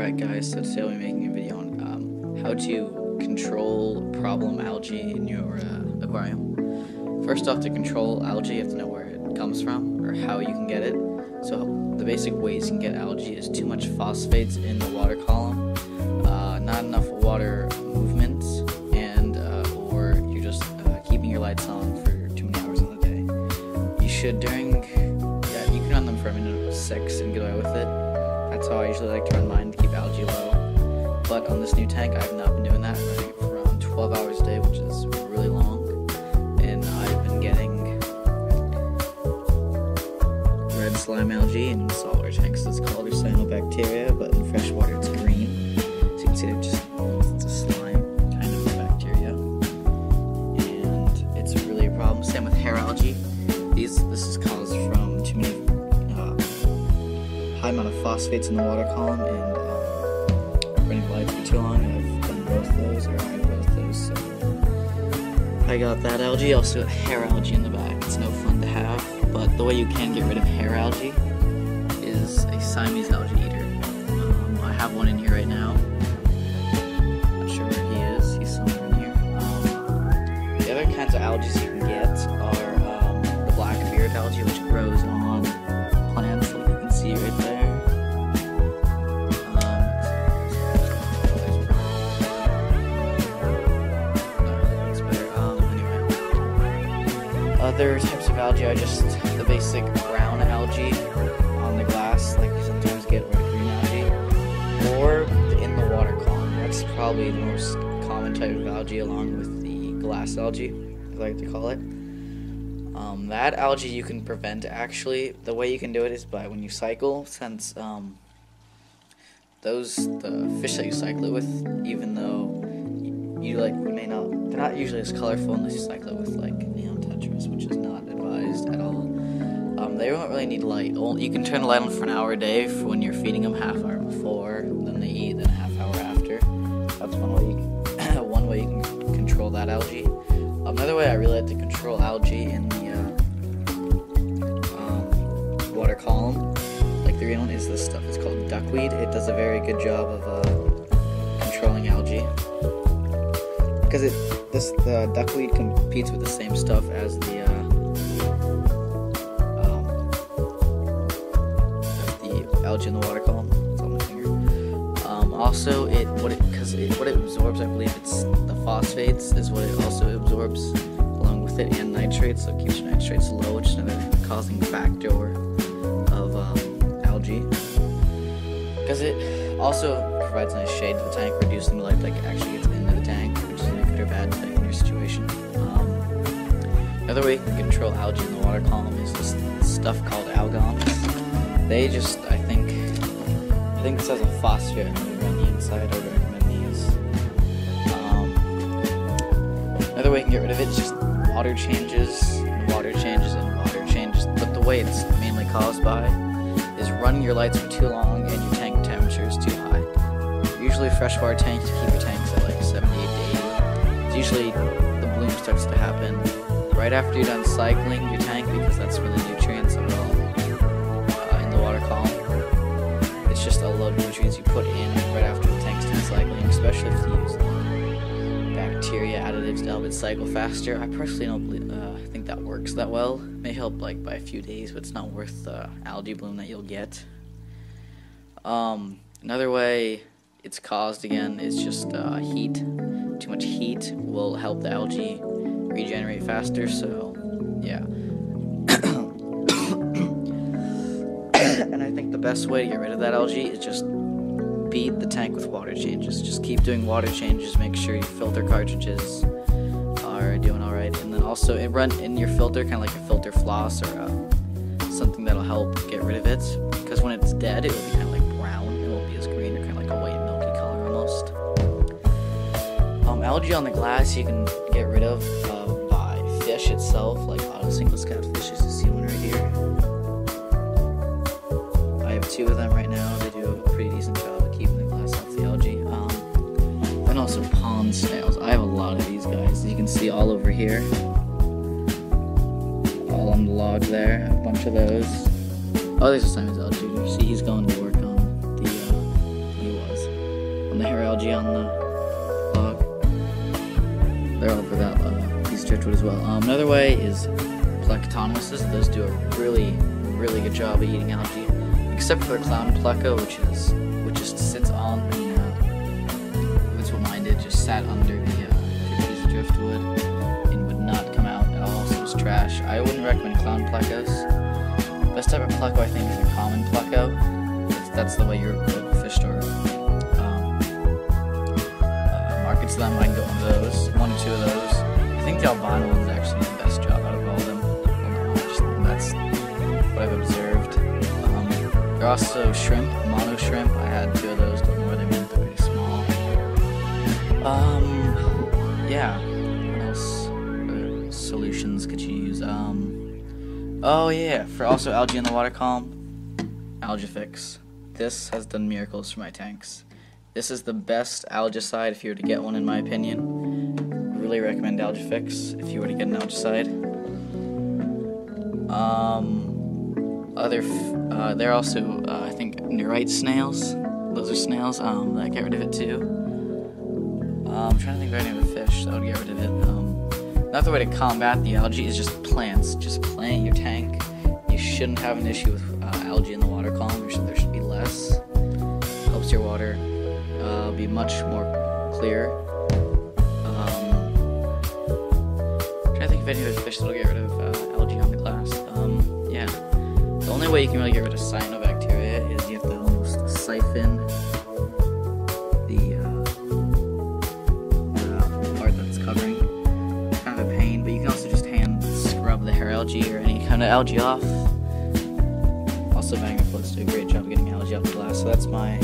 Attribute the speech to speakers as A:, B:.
A: Alright guys, so today we'll be making a video on how to control problem algae in your aquarium. First off, to control algae you have to know where it comes from or how you can get it. So the basic ways you can get algae is too much phosphates in the water column, not enough water movement, and or you're just keeping your lights on for too many hours in the day. You should you can run them for a minute or 6 and get away with it. That's how I usually like to run mine to keep algae low. But on this new tank, I've not been doing that. I'm running it for around 12 hours a day, which is really long. And I've been getting red slime algae in saltwater tanks. It's called cyanobacteria, but in freshwater it's green. So you can see it's a slime kind of bacteria. And it's really a problem. Same with hair algae. This is caused from too many high amount of phosphates in the water column and running lights for too long. I've done both those, or I have both those, so I got that algae. Also hair algae in the back. It's no fun to have, but the way you can get rid of hair algae is a Siamese algae eater. I have one in here right now. Not sure where he is. He's somewhere in here. The other kinds of algae you can get are the black beard algae, which grows on plants, like you can see right there. Other types of algae are just the basic brown algae on the glass, like you sometimes get, or green algae, or in the water column. That's probably the most common type of algae, along with the glass algae, as I like to call it. That algae you can prevent, actually. The way you can do it is by when you cycle, since the fish that you cycle it with, even though they're not usually as colorful unless you cycle it with like neon tetras, which is not advised at all. They don't really need light. You can turn the light on for an hour a day for when you're feeding them, half hour before, then they eat, then a half hour after. That's one way you can control that algae. Another way I really like to control algae in the water column, like the green one, is this stuff. It's called duckweed. It does a very good job of controlling algae, because the duckweed competes with the same stuff as the algae in the water column. It's on my finger. Also, what it absorbs, I believe it's the phosphates is what it also absorbs along with it, and nitrates. So it keeps your nitrates low, which is another causing factor of algae. Because it also provides nice shade to the tank, reducing the light that actually gets into the tank, which is a good or bad thing in your situation. Another way you can control algae in the water column is this stuff called Algae. They just, I think this has a phosphate on the inside. I would recommend these. Another way you can get rid of it is just water changes. But the way it's mainly caused by is running your lights for too long and your tank temperature is too high. Usually freshwater tanks, to keep your tanks at like 78 to 80. It's usually the bloom starts to happen right after you're done cycling your tank, because that's where the nutrients are all in the water column. It's just a load of nutrients you put in right after the tank's done cycling, especially if you use bacteria additives to help it cycle faster. I personally don't think that works that well. It may help like by a few days, but it's not worth the algae bloom that you'll get. Another way it's caused, again, is just heat. Too much heat will help the algae regenerate faster, so yeah. And I think the best way to get rid of that algae is just beat the tank with water changes. Just keep doing water changes, make sure your filter cartridges are doing alright, and then also run in your filter, kind of like a filter floss or something that'll help get rid of it, because when it's dead it will be kind of like brown, it won't be as green, or kind of like a white milky color almost. Algae on the glass you can get rid of by fish itself, like autocinkless catfish, as you see one right here. I have 2 of them right now. They do a pretty decent job of keeping the glass off the algae. And also pond snails. I have a lot of these guys. You can see all over here. All on the log there. A bunch of those. Oh, there's a Siamese algae. You see he's going to work on the, he was. algae on the log. They're all for that piece of driftwood as well. Another way is Plecotonomuses. Those do a really good job of eating algae, except for the clown pleco, which just sits on the. That's what mine did. Just sat under the piece of driftwood and would not come out at all. So it was trash. I wouldn't recommend clown plecos. Best type of pleco, I think, is a common pleco. That's the way your local fish store markets them. I can go into those, 1 or 2 of those. I think the albino one's actually the best job out of all of them. That's what I've observed. There are also shrimp, mono shrimp. I had 2 of those. Don't know where they went. They're pretty small. Yeah. What else? What solutions could you use? Oh yeah. For also algae in the water column, Algifix. This has done miracles for my tanks. This is the best algicide if you were to get one, in my opinion. Really recommend Algifix if you were to get an algicide. They're also, I think, Neurite snails. Those are snails. That get rid of it too. I'm trying to think of any other fish that would get rid of it. Another way to combat the algae is just plants. Just plant your tank. You shouldn't have an issue with algae in the water column. There should be less. Helps your water be much more clear. Trying to think of any other fish that'll get rid of algae on the glass. Yeah. The only way you can really get rid of cyanobacteria is you have to almost siphon the part that's covering. It's kind of a pain, but you can also just hand scrub the hair algae or any kind of algae off. Also, Magnafloats do a great job of getting algae off the glass, so that's my